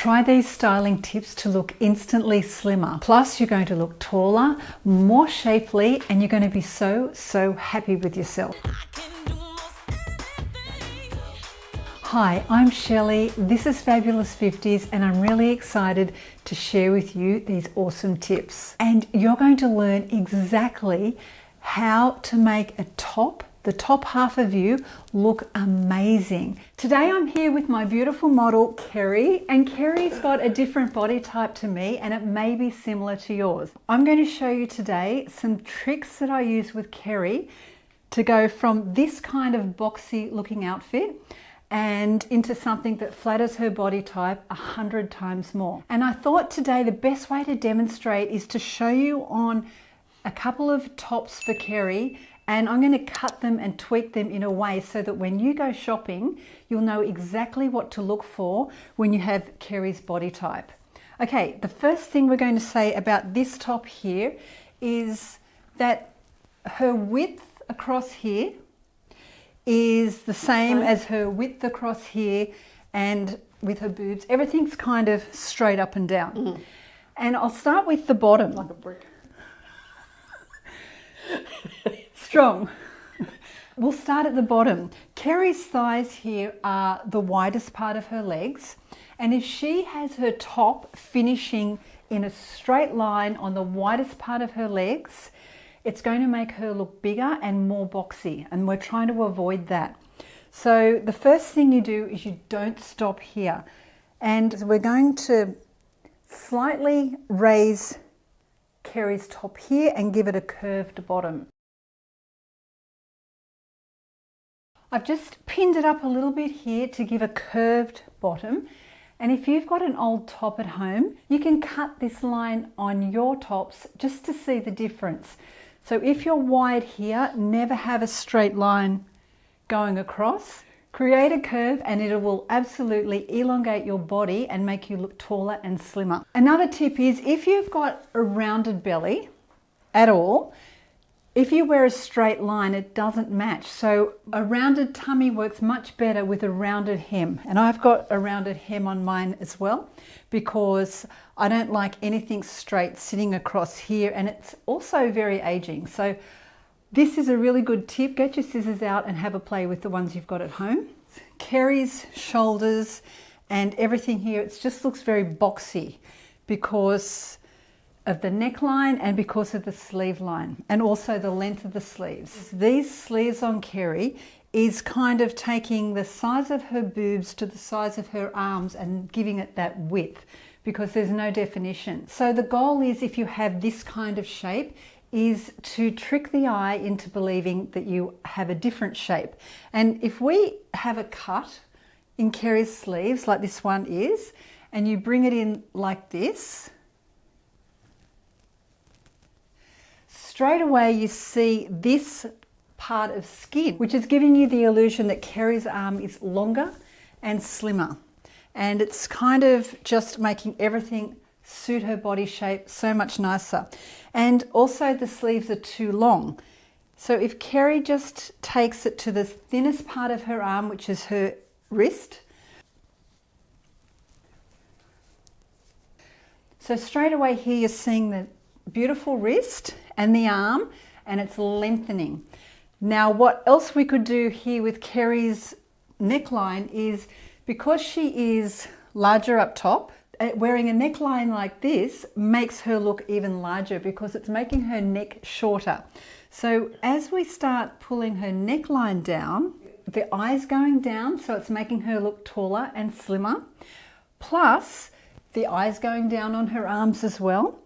Try these styling tips to look instantly slimmer. Plus, you're going to look taller, more shapely, and you're going to be so happy with yourself. Hi, I'm Shelley. This is Fabulous 50s, and I'm really excited to share with you these awesome tips. And you're going to learn exactly how to make the top half of you, look amazing. Today I'm here with my beautiful model Kerry, and Kerry's got a different body type to me, and it may be similar to yours. I'm going to show you today some tricks that I use with Kerry to go from this kind of boxy looking outfit and into something that flatters her body type 100 times more. And I thought today the best way to demonstrate is to show you on a couple of tops for Kerry, and I'm going to cut them and tweak them in a way so that when you go shopping, you'll know exactly what to look for when you have Kerry's body type. Okay, the first thing we're going to say about this top here is that her width across here is the same as her width across here, and with her boobs, everything's kind of straight up and down. And I'll start with the bottom. Like a brick. Strong. We'll start at the bottom. Kerry's thighs here are the widest part of her legs, and if she has her top finishing in a straight line on the widest part of her legs, it's going to make her look bigger and more boxy, and we're trying to avoid that. So the first thing you do is you don't stop here, and we're going to slightly raise Kerry's top here and give it a curved bottom. I've just pinned it up a little bit here to give a curved bottom, and if you've got an old top at home, you can cut this line on your tops just to see the difference. So if you're wide here, never have a straight line going across. Create a curve and it will absolutely elongate your body and make you look taller and slimmer. Another tip is if you've got a rounded belly at all, if you wear a straight line, it doesn't match. So a rounded tummy works much better with a rounded hem. And I've got a rounded hem on mine as well, because I don't like anything straight sitting across here, and it's also very aging. So this is a really good tip. Get your scissors out and have a play with the ones you've got at home. Kerry's shoulders and everything here, it just looks very boxy because of the neckline and because of the sleeve line, and also the length of the sleeves. These sleeves on Kerry is kind of taking the size of her boobs to the size of her arms and giving it that width, because there's no definition. So the goal is, if you have this kind of shape, is to trick the eye into believing that you have a different shape. And if we have a cut in Kerry's sleeves like this one is, and you bring it in like this, straight away you see this part of skin, which is giving you the illusion that Kerry's arm is longer and slimmer. And it's kind of just making everything suit her body shape so much nicer. And also the sleeves are too long. So if Kerry just takes it to the thinnest part of her arm, which is her wrist, so straight away here you're seeing the beautiful wrist and the arm, and it's lengthening. Now what else we could do here with Kerry's neckline is, because she is larger up top, wearing a neckline like this makes her look even larger because it's making her neck shorter. So as we start pulling her neckline down, the eye's going down, so it's making her look taller and slimmer. Plus the eye's going down on her arms as well.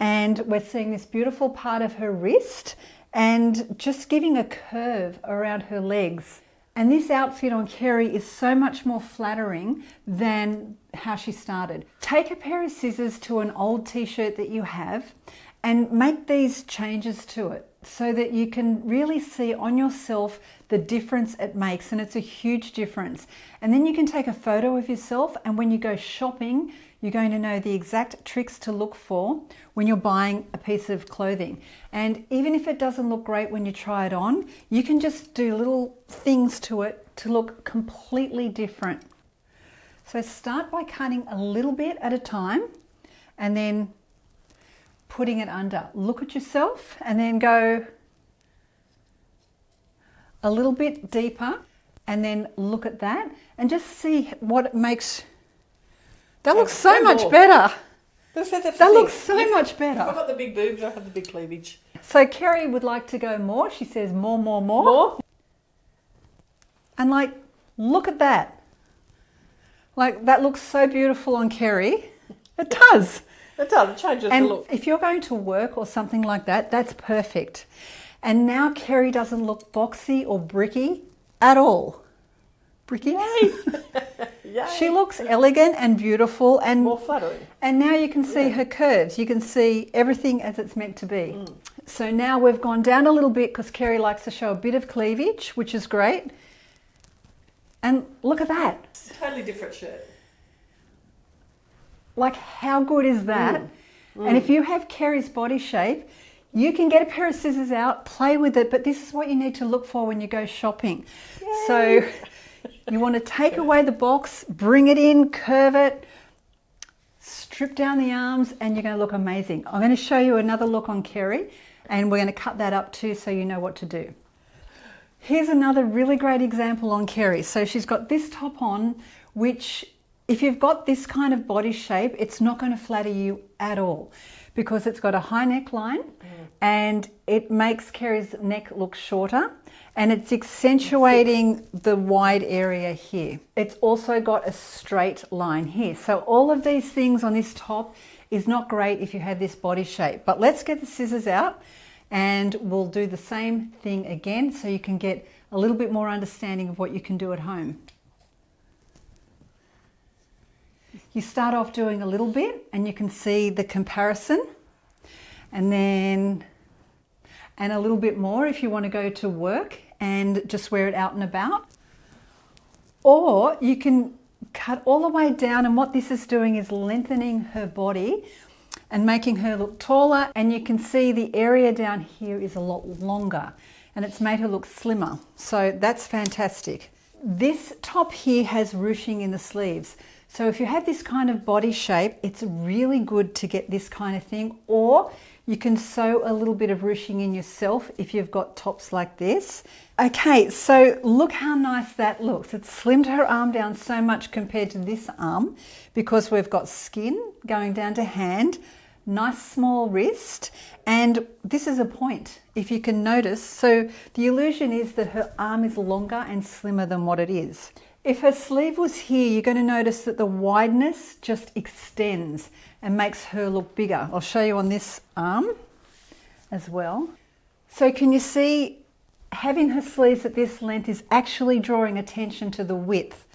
And we're seeing this beautiful part of her wrist and just giving a curve around her legs. And this outfit on Kerry is so much more flattering than how she started. Take a pair of scissors to an old t-shirt that you have and make these changes to it so that you can really see on yourself the difference it makes, and it's a huge difference. And then you can take a photo of yourself, and when you go shopping, you're going to know the exact tricks to look for when you're buying a piece of clothing. And even if it doesn't look great when you try it on, you can just do little things to it to look completely different. So start by cutting a little bit at a time and then putting it under. Look at yourself and then go a little bit deeper and then look at that and just see what it makes. That looks so much better. That looks so much better. I've got the big boobs, I have the big cleavage. So Kerry would like to go more. She says more. More? And like, look at that. Like, that looks so beautiful on Kerry. It does. It does, it changes And the look. if you're going to work or something like that, that's perfect. And now Kerry doesn't look boxy or bricky at all. Bricky? Yay! Yay. She looks elegant and beautiful and More flattering. And now you can see her curves. You can see everything as it's meant to be. So now we've gone down a little bit because Kerry likes to show a bit of cleavage, which is great. And look at that. It's a totally different shirt. Like, how good is that? And if you have Kerry's body shape, you can get a pair of scissors out, play with it, but this is what you need to look for when you go shopping. Yay. So you want to take away the box, bring it in, curve it, strip down the arms, and you're going to look amazing. I'm going to show you another look on Kerry, and we're going to cut that up too so you know what to do. Here's another really great example on Kerry. So she's got this top on, which if you've got this kind of body shape, it's not going to flatter you at all because it's got a high neckline and it makes Kerry's neck look shorter and it's accentuating the wide area here. It's also got a straight line here. So all of these things on this top is not great if you have this body shape. But let's get the scissors out and we'll do the same thing again so you can get a little bit more understanding of what you can do at home. You start off doing a little bit and you can see the comparison and then a little bit more if you want to go to work and just wear it out and about. Or you can cut all the way down, and what this is doing is lengthening her body and making her look taller, and you can see the area down here is a lot longer and it's made her look slimmer. So that's fantastic. This top here has ruching in the sleeves. So if you have this kind of body shape, it's really good to get this kind of thing, or you can sew a little bit of ruching in yourself if you've got tops like this. Okay, so look how nice that looks. It's slimmed her arm down so much compared to this arm because we've got skin going down to hand, nice small wrist, and this is a point, if you can notice. So the illusion is that her arm is longer and slimmer than what it is. If her sleeve was here, you're going to notice that the wideness just extends and makes her look bigger. I'll show you on this arm as well. So can you see having her sleeves at this length is actually drawing attention to the width.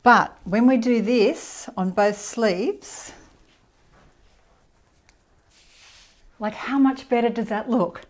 But when we do this on both sleeves, like how much better does that look?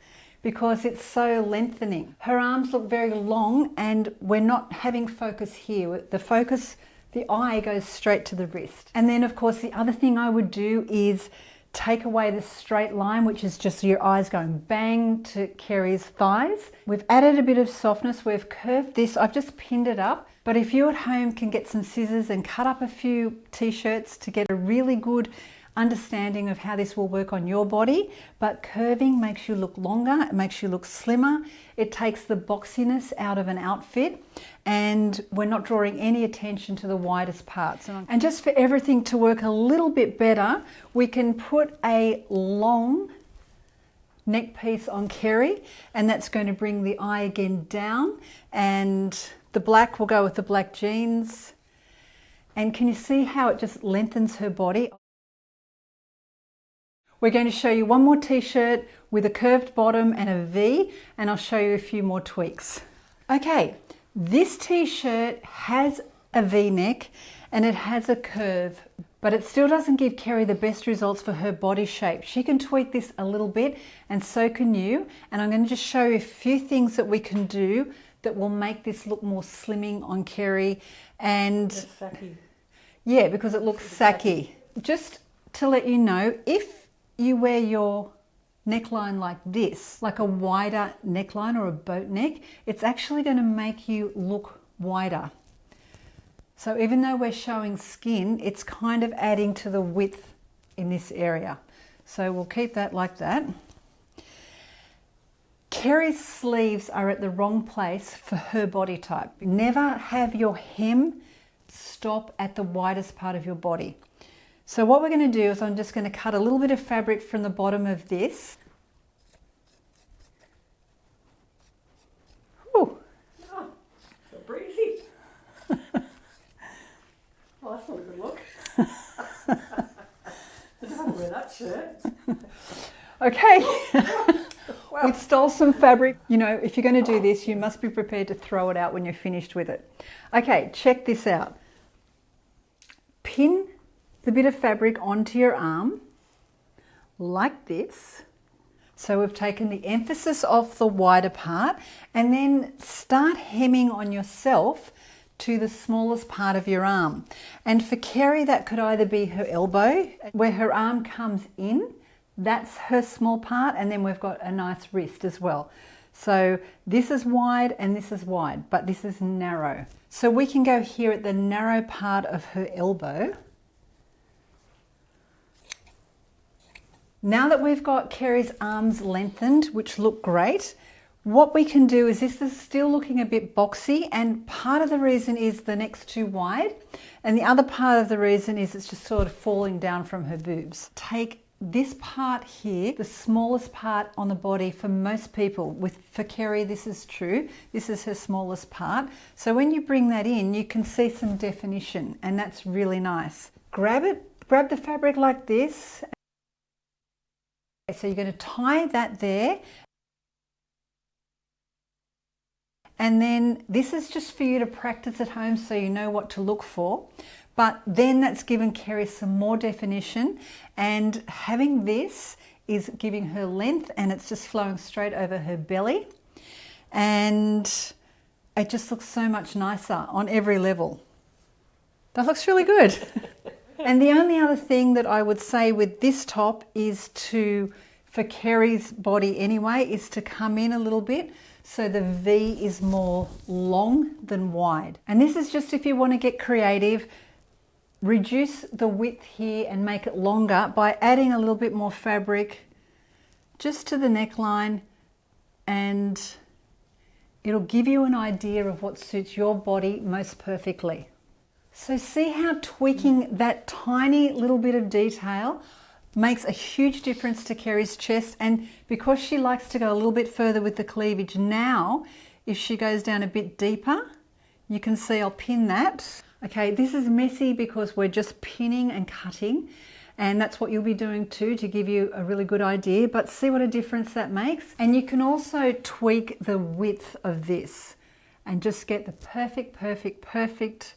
Because it's so lengthening. Her arms look very long and we're not having focus here. The eye goes straight to the wrist. And then of course the other thing I would do is take away the straight line, which is just your eyes going bang to Kerry's thighs. We've added a bit of softness. We've curved this. I've just pinned it up. But if you at home can get some scissors and cut up a few t-shirts to get a really good understanding of how this will work on your body, but curving makes you look longer, it makes you look slimmer, it takes the boxiness out of an outfit, and we're not drawing any attention to the widest parts. And just for everything to work a little bit better, we can put a long neck piece on Kerry, and that's going to bring the eye again down, and the black will go with the black jeans. And can you see how it just lengthens her body? We're going to show you one more t-shirt with a curved bottom and a V, and I'll show you a few more tweaks. Okay, this t-shirt has a V-neck and it has a curve, but it still doesn't give Kerry the best results for her body shape. She can tweak this a little bit, and so can you. And I'm going to just show you a few things that we can do that will make this look more slimming on Kerry. And yeah, because it looks sacky. Just to let you know, if you wear your neckline like this, like a wider neckline or a boat neck, it's actually going to make you look wider. So even though we're showing skin, it's kind of adding to the width in this area. So we'll keep that like that. Kerry's sleeves are at the wrong place for her body type. Never have your hem stop at the widest part of your body. So what we're going to do is I'm just going to cut a little bit of fabric from the bottom of this. Whew. Oh, so breezy. Well, that's not a good look. I don't want to wear that shirt. Okay. We've stole some fabric. You know, if you're going to do this, you must be prepared to throw it out when you're finished with it. Okay, check this out. Pin the bit of fabric onto your arm like this. So we've taken the emphasis off the wider part, and then start hemming on yourself to the smallest part of your arm. And for Kerry, that could either be her elbow, where her arm comes in. That's her small part, and then we've got a nice wrist as well. So this is wide and this is wide, but this is narrow. So we can go here at the narrow part of her elbow. Now that we've got Kerry's arms lengthened, which look great, what we can do is, this is still looking a bit boxy, and part of the reason is the neck's too wide, and the other part of the reason is it's just sort of falling down from her boobs. Take this part here, the smallest part on the body for most people. For Kerry, this is true. This is her smallest part. So when you bring that in, you can see some definition, and that's really nice. Grab the fabric like this. So you're going to tie that there. And then this is just for you to practice at home so you know what to look for. But then that's given Kerry some more definition, and having this is giving her length, and it's just flowing straight over her belly, and it just looks so much nicer on every level. That looks really good. And the only other thing that I would say with this top is for Kerry's body anyway, is to come in a little bit so the V is more long than wide. And this is just if you want to get creative. Reduce the width here and make it longer by adding a little bit more fabric just to the neckline, and it'll give you an idea of what suits your body most perfectly. So see how tweaking that tiny little bit of detail makes a huge difference to Kerry's chest, and because she likes to go a little bit further with the cleavage now, if she goes down a bit deeper, you can see I'll pin that. Okay, this is messy because we're just pinning and cutting, and that's what you'll be doing too to give you a really good idea, but see what a difference that makes. And you can also tweak the width of this and just get the perfect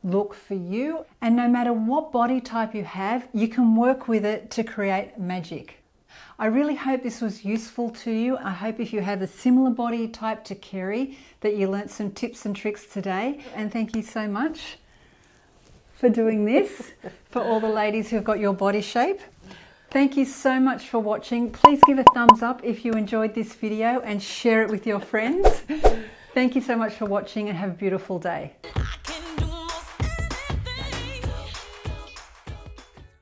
look for you. And no matter what body type you have, you can work with it to create magic. I really hope this was useful to you. I hope if you have a similar body type to Kerry that you learnt some tips and tricks today. And thank you so much for doing this for all the ladies who've got your body shape. Thank you so much for watching. Please give a thumbs up if you enjoyed this video and share it with your friends. Thank you so much for watching, and have a beautiful day.